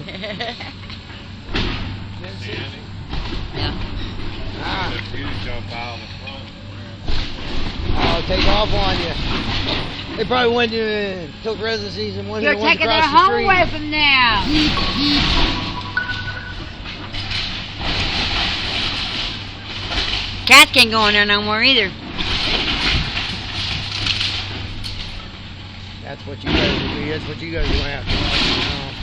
Yeah. Ah. You jump out in the front. I'll take off on you. They probably went to took residencies and went You're to the ones taking their across the home street. away from them. Cats can't go in there no more either. That's what you guys do. That's what you guys are going to have to watch now.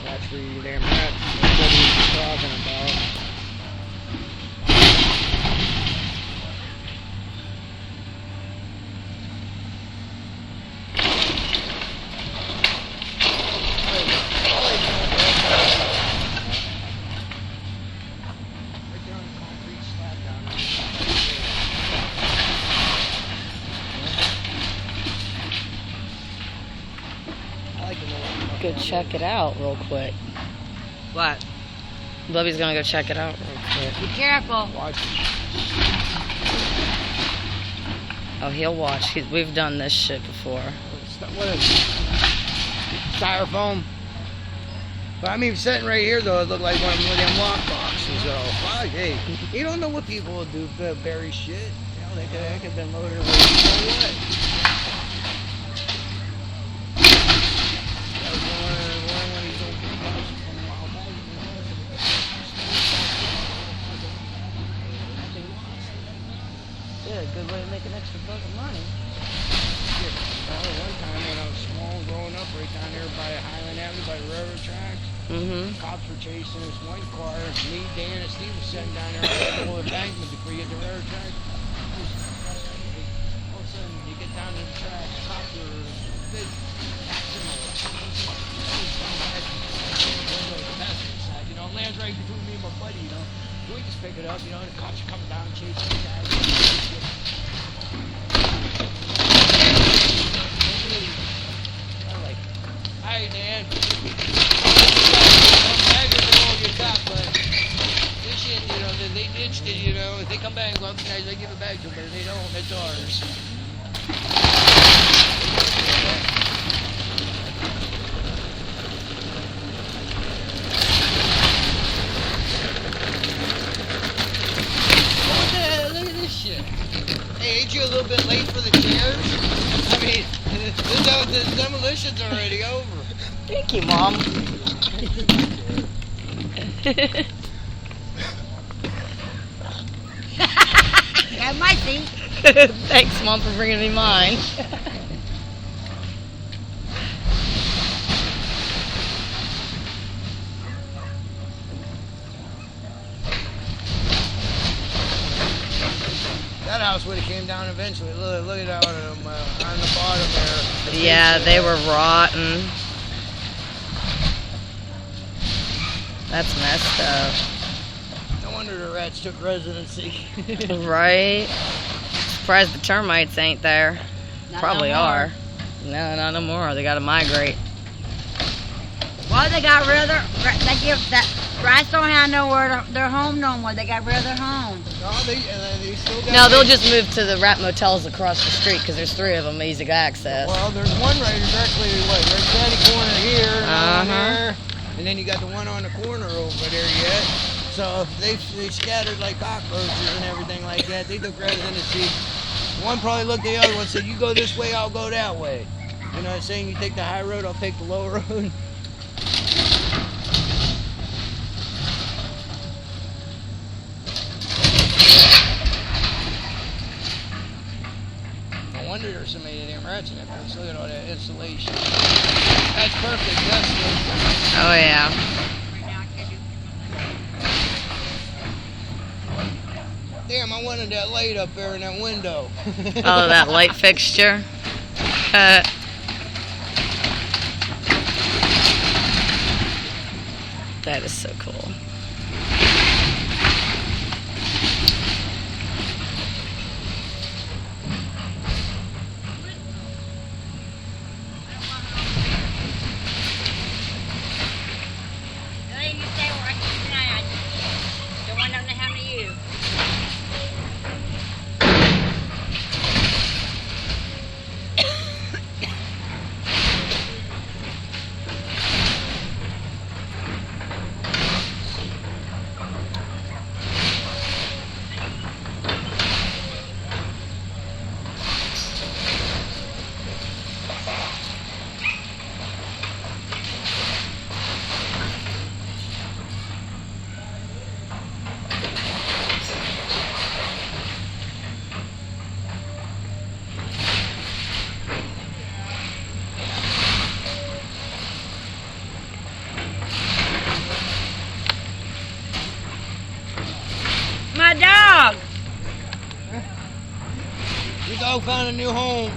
That's for you damn rats. That's what he's talking about. Go check it out real quick. What? Bubby's gonna go check it out real quick. Be careful. Watch. Oh, he'll watch. We've done this shit before. What is it? Styrofoam? But I mean, sitting right here, though, it looked like one of them lock boxes, though. Wow, hey, you don't know what people will do to bury shit. You know, they could have been loaded away. You know what? That was one of these old big houses from a while back. Yeah, good way to make an extra fucking money. One time when I was small, growing up, right down there by Highland Avenue, by the railroad tracks, cops were chasing this white car. Me, Dan, and Steve were sitting down there on the whole embankment before you get to the railroad tracks. All of a sudden, you get down to the tracks, cops are big, taxing the side, you know, it lands right between me and my buddy, you know. We just pick it up, you know, and the cops are coming down and chasing the guys. I'm like, hey, Dan. But this shit, you know, they ditched it, you know. If they come back, well, guys, I give it back to them, but if they don't, it's ours. What the hell? Look at this shit. Hey, ain't you a little bit late for the chairs? I mean, the demolition's already over. Thank you, Mom. Got my seat. Thanks, Mom, for bringing me mine. That house would have came down eventually. Look at that on the bottom there. Yeah, they were rotten. That's messed up. No wonder the rats took residency. Right? Surprised the termites ain't there. Not Probably no more. are. No, not no more. They gotta migrate. Well, they got rid of their, they give that, rats don't have nowhere their home no more. They got rid of their home. No, they still got. No, they'll just move to the rat motels across the street because there's 3 of them, easy access. Well, there's one right directly, right standing corner here, and there, and then you got the one on the corner over there yet. So they scattered like cockroaches and everything like that. They took residency. One probably looked at the other one and said, "You go this way, I'll go that way." You know what I'm saying? You take the high road, I'll take the low road. No wonder there's so many damn rats in that place. Look at all that insulation. That's perfect. That's good. Oh, yeah. Damn, I wanted that light up there in that window. Oh, that light fixture. That is so cool. You stay where I keep an eye on you. Don't want nothing to happen to you. My dog. Your dog found a new home.